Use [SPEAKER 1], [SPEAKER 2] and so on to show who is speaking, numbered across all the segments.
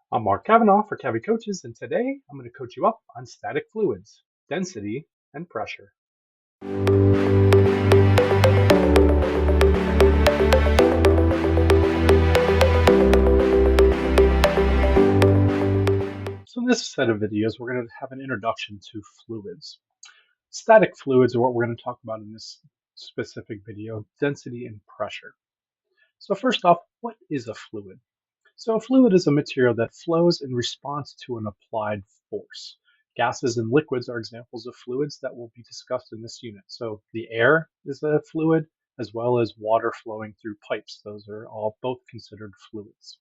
[SPEAKER 1] I'm Mark Kavanaugh for Cavi Coaches, and today I'm going to coach you up on static fluids, density, and pressure. So in this set of videos, we're going to have an introduction to fluids. Static fluids are what we're going to talk about in this specific video, density and pressure. So first off, what is a fluid? So a fluid is a material that flows in response to an applied force. Gases and liquids are examples of fluids that will be discussed in this unit. So the air is a fluid, as well as water flowing through pipes. Those are all both considered fluids.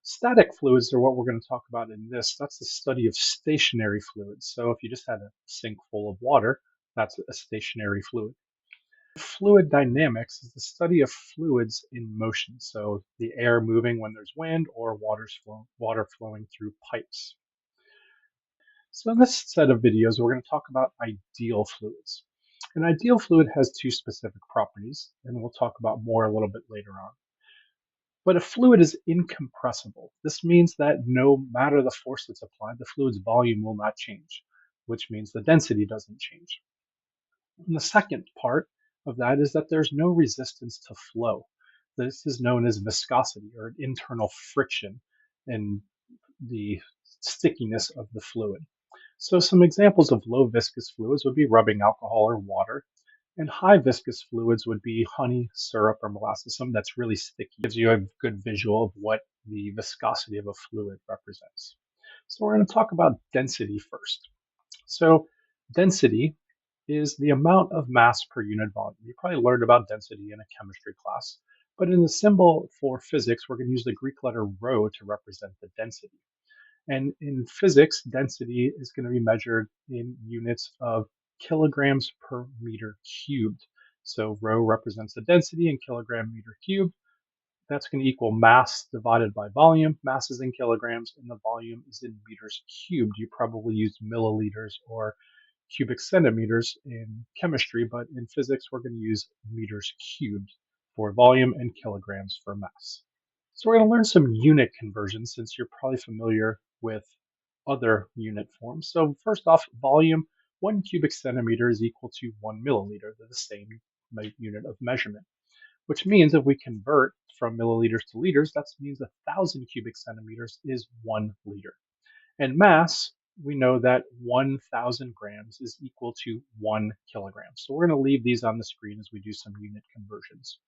[SPEAKER 1] Static fluids are what we're going to talk about in this. That's the study of stationary fluids. So if you just had a sink full of water, that's a stationary fluid. Fluid dynamics is the study of fluids in motion, so the air moving when there's wind or water flowing through pipes. So in this set of videos, we're going to talk about ideal fluids. An ideal fluid has two specific properties, and we'll talk about more a little bit later on. But a fluid is incompressible. This means that no matter the force that's applied, the fluid's volume will not change, which means the density doesn't change. And the second part of that is that there's no resistance to flow. This is known as viscosity or internal friction in the stickiness of the fluid. So some examples of low viscous fluids would be rubbing alcohol or water, and high viscous fluids would be honey, syrup, or molasses, something that's really sticky. Gives you a good visual of what the viscosity of a fluid represents. So we're going to talk about density first. So density is the amount of mass per unit volume. You probably learned about density in a chemistry class, but in the symbol for physics, we're going to use the Greek letter rho to represent the density. And in physics, density is going to be measured in units of kilograms per meter cubed. So rho represents the density in kilogram meter cubed. That's going to equal mass divided by volume. Mass is in kilograms and the volume is in meters cubed. You probably used milliliters or cubic centimeters in chemistry, but in physics, we're going to use meters cubed for volume and kilograms for mass. So we're going to learn some unit conversions since you're probably familiar with other unit forms. So first off, volume, 1 cubic centimeter is equal to 1 milliliter. They're the same unit of measurement, which means if we convert from milliliters to liters, that means 1,000 cubic centimeters is 1 liter. And mass, we know that 1,000 grams is equal to 1 kilogram. So we're going to leave these on the screen as we do some unit conversions.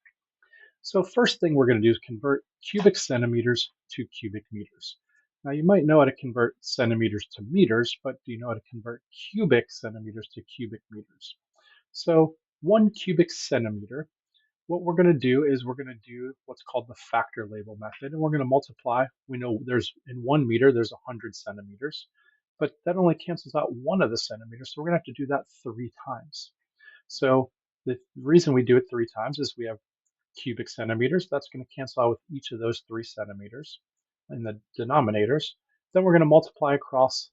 [SPEAKER 1] So first thing we're going to do is convert cubic centimeters to cubic meters. Now you might know how to convert centimeters to meters, but do you know how to convert cubic centimeters to cubic meters? So 1 cubic centimeter, what we're going to do is we're going to do what's called the factor label method, and we're going to multiply. We know there's in 1 meter, there's 100 centimeters, but that only cancels out one of the centimeters, so we're going to have to do that 3 times. So the reason we do it 3 times is we have cubic centimeters. That's going to cancel out with each of those 3 centimeters in the denominators. Then we're going to multiply across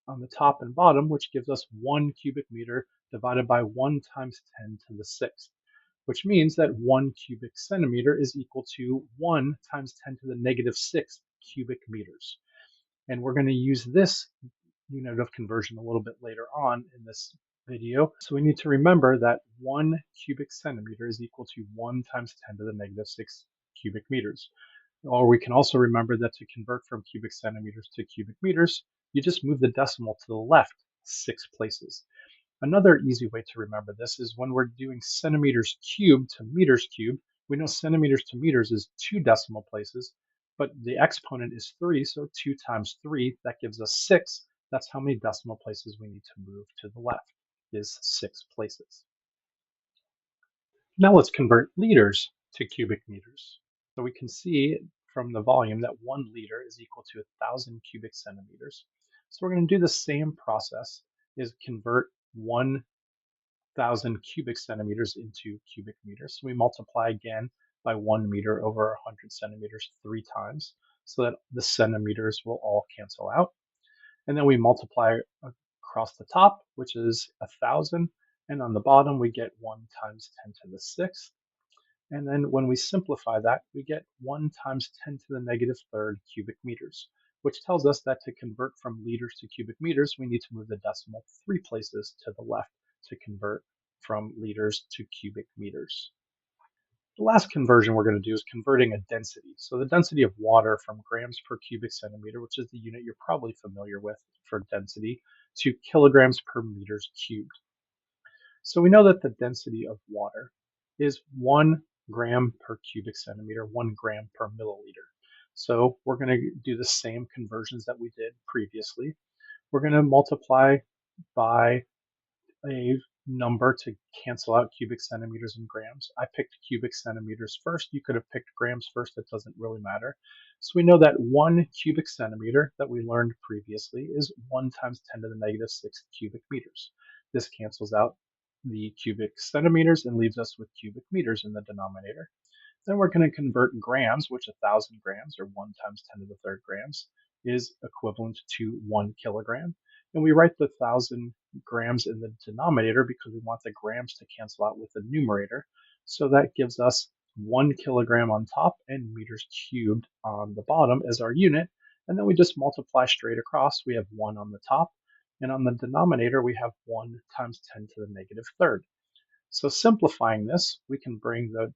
[SPEAKER 1] on the top and bottom, which gives us 1 cubic meter divided by 1 times 10 to the 6th, which means that 1 cubic centimeter is equal to 1 times 10 to the negative 6 cubic meters. And we're going to use this unit of conversion a little bit later on in this video. So we need to remember that 1 cubic centimeter is equal to 1 times 10 to the negative 6 cubic meters. Or we can also remember that to convert from cubic centimeters to cubic meters, you just move the decimal to the left 6 places. Another easy way to remember this is when we're doing centimeters cubed to meters cubed, we know centimeters to meters is 2 decimal places, but the exponent is 3, so 2 times 3, that gives us 6. That's how many decimal places we need to move to the left, is 6 places. Now let's convert liters to cubic meters. So we can see from the volume that 1 liter is equal to 1,000 cubic centimeters. So we're going to do the same process, is convert 1,000 cubic centimeters into cubic meters. So we multiply again by 1 meter over 100 centimeters 3 times so that the centimeters will all cancel out. And then we multiply across the top, which is 1,000, and on the bottom we get 1 times 10 to the 6th. And then when we simplify that, we get 1 times 10 to the negative 3rd cubic meters, which tells us that to convert from liters to cubic meters, we need to move the decimal 3 places to the left to convert from liters to cubic meters. The last conversion we're going to do is converting a density. So the density of water from grams per cubic centimeter, which is the unit you're probably familiar with for density, to kilograms per meters cubed. So we know that the density of water is 1 gram per cubic centimeter, 1 gram per milliliter. So we're going to do the same conversions that we did previously. We're going to multiply by a number to cancel out cubic centimeters and grams. I picked cubic centimeters first. You could have picked grams first. It doesn't really matter. So we know that 1 cubic centimeter that we learned previously is 1 times 10 to the negative 6 cubic meters. This cancels out the cubic centimeters and leaves us with cubic meters in the denominator. Then we're going to convert grams, which 1,000 grams, or 1 times 10 to the third grams, is equivalent to 1 kilogram. And we write the 1,000 grams in the denominator because we want the grams to cancel out with the numerator. So that gives us 1 kilogram on top and meters cubed on the bottom as our unit. And then we just multiply straight across. We have 1 on the top. And on the denominator, we have 1 times 10 to the negative third. So simplifying this, we can bring the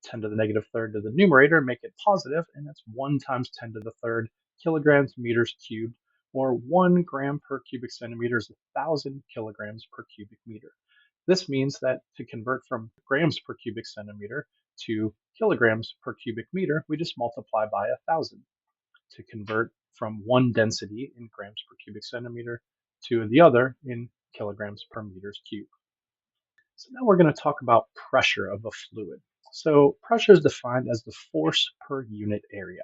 [SPEAKER 1] 10 to the negative third to the numerator and make it positive, and that's 1 times 10 to the third kilograms meters cubed, or 1 gram per cubic centimeter is 1,000 kilograms per cubic meter. This means that to convert from grams per cubic centimeter to kilograms per cubic meter, we just multiply by 1,000. To convert from one density in grams per cubic centimeter to the other in kilograms per meters cubed. So now we're going to talk about pressure of a fluid. So pressure is defined as the force per unit area.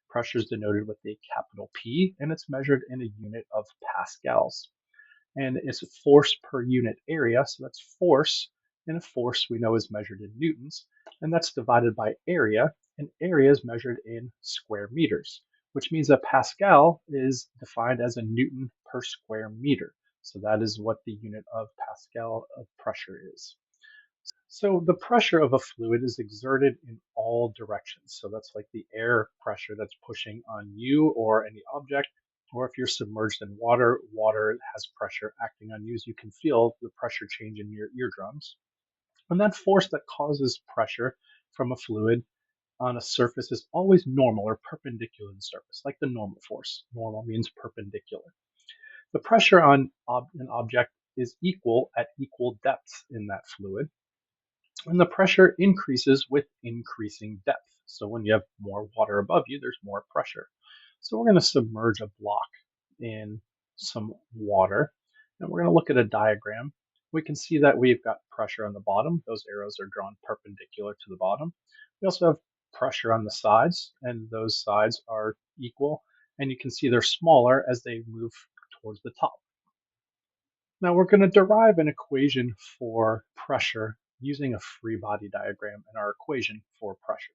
[SPEAKER 1] Pressure is denoted with a capital P, and it's measured in a unit of pascals. And it's force per unit area, so that's force, and a force we know is measured in newtons, and that's divided by area, and area is measured in square meters, which means that Pascal is defined as a newton per square meter. So that is what the unit of Pascal of pressure is. So the pressure of a fluid is exerted in all directions. So that's like the air pressure that's pushing on you or any object, or if you're submerged in water, water has pressure acting on you, as you can feel the pressure change in your eardrums. And that force that causes pressure from a fluid on a surface is always normal or perpendicular to the surface, like the normal force. Normal means perpendicular. The pressure on an object is equal at equal depths in that fluid, and the pressure increases with increasing depth. So when you have more water above you, there's more pressure. So we're going to submerge a block in some water, and we're going to look at a diagram. We can see that we've got pressure on the bottom. Those arrows are drawn perpendicular to the bottom. We also have pressure on the sides, and those sides are equal, and you can see they're smaller as they move towards the top. Now we're going to derive an equation for pressure using a free body diagram in our equation for pressure.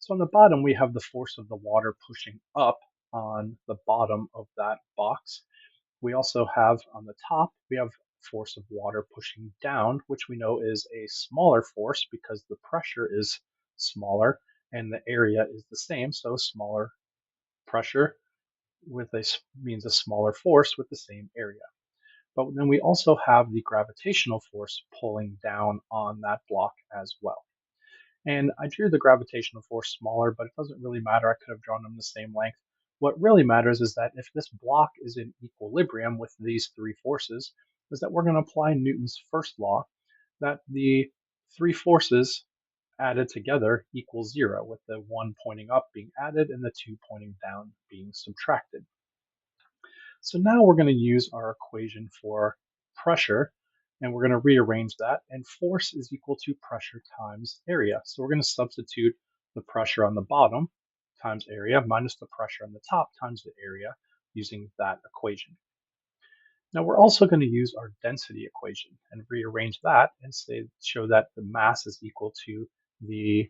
[SPEAKER 1] So on the bottom, we have the force of the water pushing up on the bottom of that box. We also have on the top, we have force of water pushing down, which we know is a smaller force because the pressure is smaller and the area is the same. So smaller pressure means a smaller force with the same area. But then we also have the gravitational force pulling down on that block as well. And I drew the gravitational force smaller, but it doesn't really matter. I could have drawn them the same length. What really matters is that if this block is in equilibrium with these three forces, is that we're going to apply Newton's first law, that the three forces added together equals 0, with the one pointing up being added and the two pointing down being subtracted. So now we're going to use our equation for pressure, and we're going to rearrange that, and force is equal to pressure times area. So we're going to substitute the pressure on the bottom times area minus the pressure on the top times the area using that equation. Now we're also going to use our density equation and rearrange that and show that the mass is equal to the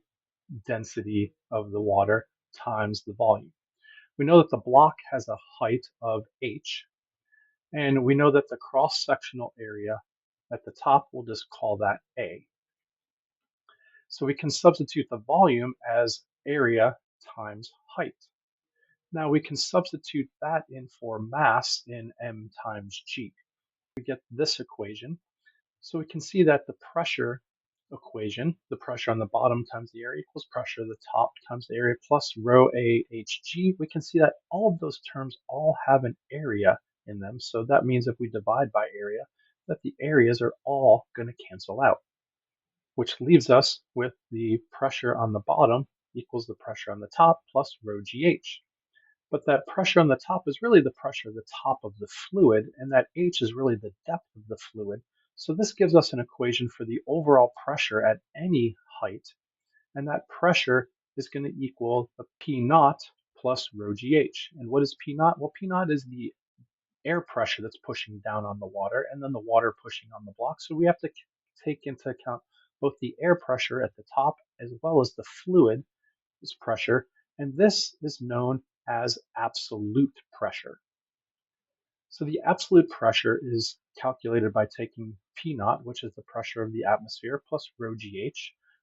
[SPEAKER 1] density of the water times the volume. We know that the block has a height of h, and we know that the cross-sectional area at the top, we'll just call that A. So we can substitute the volume as area times height. Now we can substitute that in for mass in m times g. We get this equation. So we can see that the pressure equation, the pressure on the bottom times the area equals pressure of the top times the area plus rho A hg. We can see that all of those terms all have an area in them. So that means if we divide by area, that the areas are all going to cancel out, which leaves us with the pressure on the bottom equals the pressure on the top plus rho gh. But that pressure on the top is really the pressure of the top of the fluid, and that H is really the depth of the fluid. So this gives us an equation for the overall pressure at any height, and that pressure is going to equal a P naught plus rho gh. And what is P naught? Well, P naught is the air pressure that's pushing down on the water, and then the water pushing on the block. So we have to take into account both the air pressure at the top as well as the fluid pressure, and this is known as absolute pressure. So the absolute pressure is calculated by taking P naught, which is the pressure of the atmosphere, plus rho gh,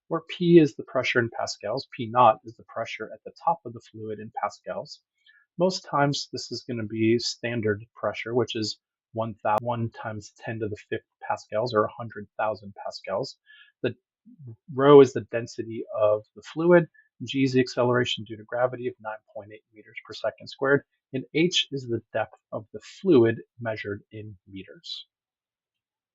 [SPEAKER 1] where P is the pressure in pascals, P naught is the pressure at the top of the fluid in pascals. Most times this is going to be standard pressure, which is 1 times 10 to the fifth pascals, or 100,000 pascals. The rho is the density of the fluid, g is the acceleration due to gravity of 9.8 meters per second squared, and h is the depth of the fluid measured in meters.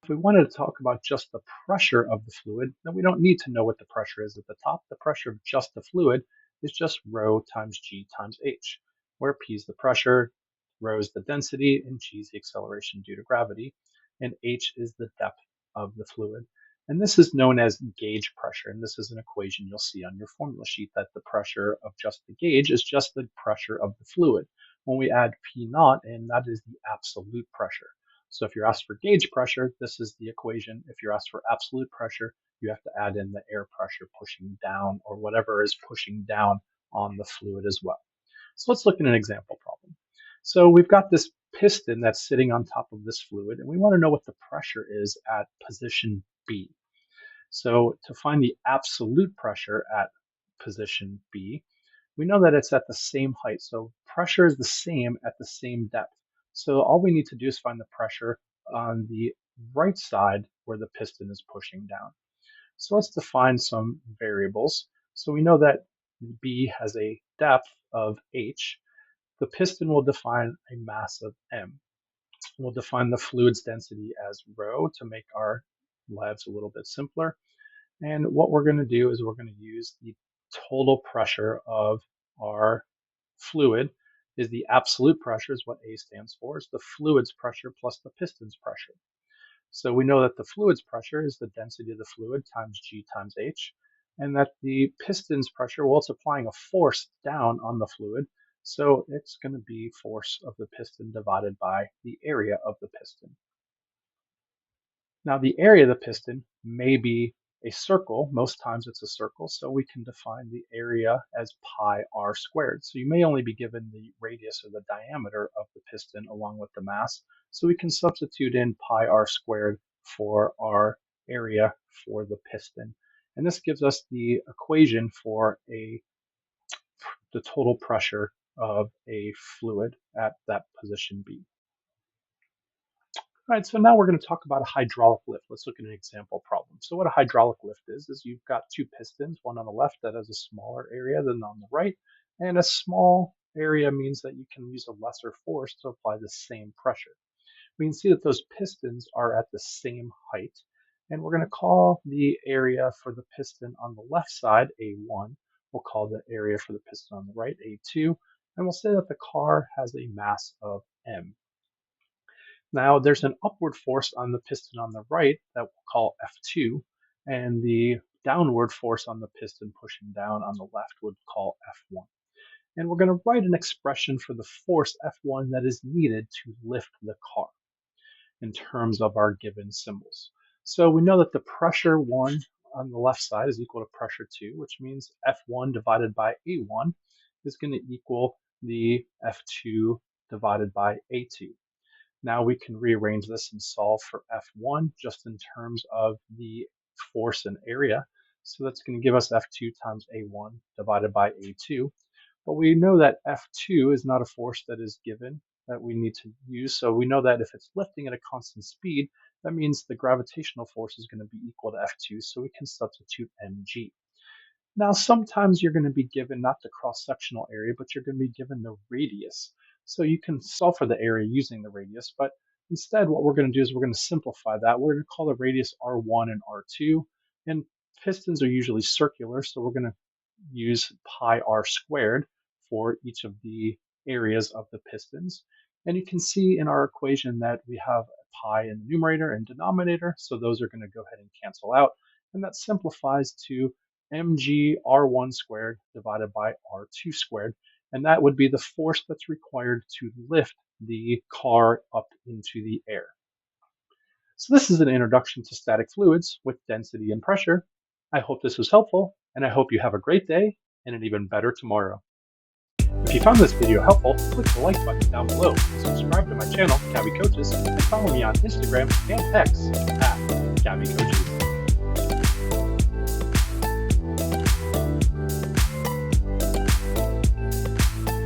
[SPEAKER 1] If we wanted to talk about just the pressure of the fluid, then we don't need to know what the pressure is at the top. The pressure of just the fluid is just rho times g times h, where p is the pressure, rho is the density, and g is the acceleration due to gravity, and h is the depth of the fluid. And this is known as gauge pressure, and this is an equation you'll see on your formula sheet, that the pressure of just the gauge is just the pressure of the fluid. When we add P naught in, that is the absolute pressure. So if you're asked for gauge pressure, this is the equation. If you're asked for absolute pressure, you have to add in the air pressure pushing down, or whatever is pushing down on the fluid as well. So let's look at an example problem. So we've got this piston that's sitting on top of this fluid, and we want to know what the pressure is at position B. So to find the absolute pressure at position B, we know that it's at the same height. So pressure is the same at the same depth. So all we need to do is find the pressure on the right side where the piston is pushing down. So let's define some variables. So we know that B has a depth of h. The piston will define a mass of m. We'll define the fluid's density as rho to make our lives a little bit simpler. And what we're going to do is we're going to use the total pressure of our fluid is the absolute pressure, is what A stands for, is the fluid's pressure plus the piston's pressure. So we know that the fluid's pressure is the density of the fluid times G times H, and that the piston's pressure, well, it's applying a force down on the fluid, so it's going to be force of the piston divided by the area of the piston. Now the area of the piston may be a circle. Most times it's a circle, so we can define the area as pi r squared. So you may only be given the radius or the diameter of the piston along with the mass, so we can substitute in pi r squared for our area for the piston. And this gives us the equation for the total pressure of a fluid at that position B. All right, so now we're going to talk about a hydraulic lift. Let's look at an example problem. So what a hydraulic lift is you've got two pistons, one on the left that has a smaller area than on the right, and a small area means that you can use a lesser force to apply the same pressure. We can see that those pistons are at the same height, and we're going to call the area for the piston on the left side A1. We'll call the area for the piston on the right A2, and we'll say that the car has a mass of m. Now there's an upward force on the piston on the right that we'll call F2, and the downward force on the piston pushing down on the left would call F1. And we're going to write an expression for the force F1 that is needed to lift the car in terms of our given symbols. So we know that the pressure 1 on the left side is equal to pressure 2, which means F1 divided by A1 is going to equal the F2 divided by A2. Now we can rearrange this and solve for F1 just in terms of the force and area. So that's going to give us F2 times A1 divided by A2. But we know that F2 is not a force that is given that we need to use. So we know that if it's lifting at a constant speed, that means the gravitational force is going to be equal to F2. So we can substitute mg. Now, sometimes you're going to be given not the cross-sectional area, but you're going to be given the radius. So you can solve for the area using the radius, but instead what we're going to do is we're going to simplify that. We're going to call the radius R1 and R2, and pistons are usually circular, so we're going to use pi r squared for each of the areas of the pistons. And you can see in our equation that we have pi in the numerator and denominator, so those are going to go ahead and cancel out, and that simplifies to mg r1 squared divided by r2 squared, and that would be the force that's required to lift the car up into the air. So this is an introduction to static fluids with density and pressure. I hope this was helpful, and I hope you have a great day and an even better tomorrow. If you found this video helpful, click the like button down below, subscribe to my channel, Cabby Coaches, and follow me on Instagram and X at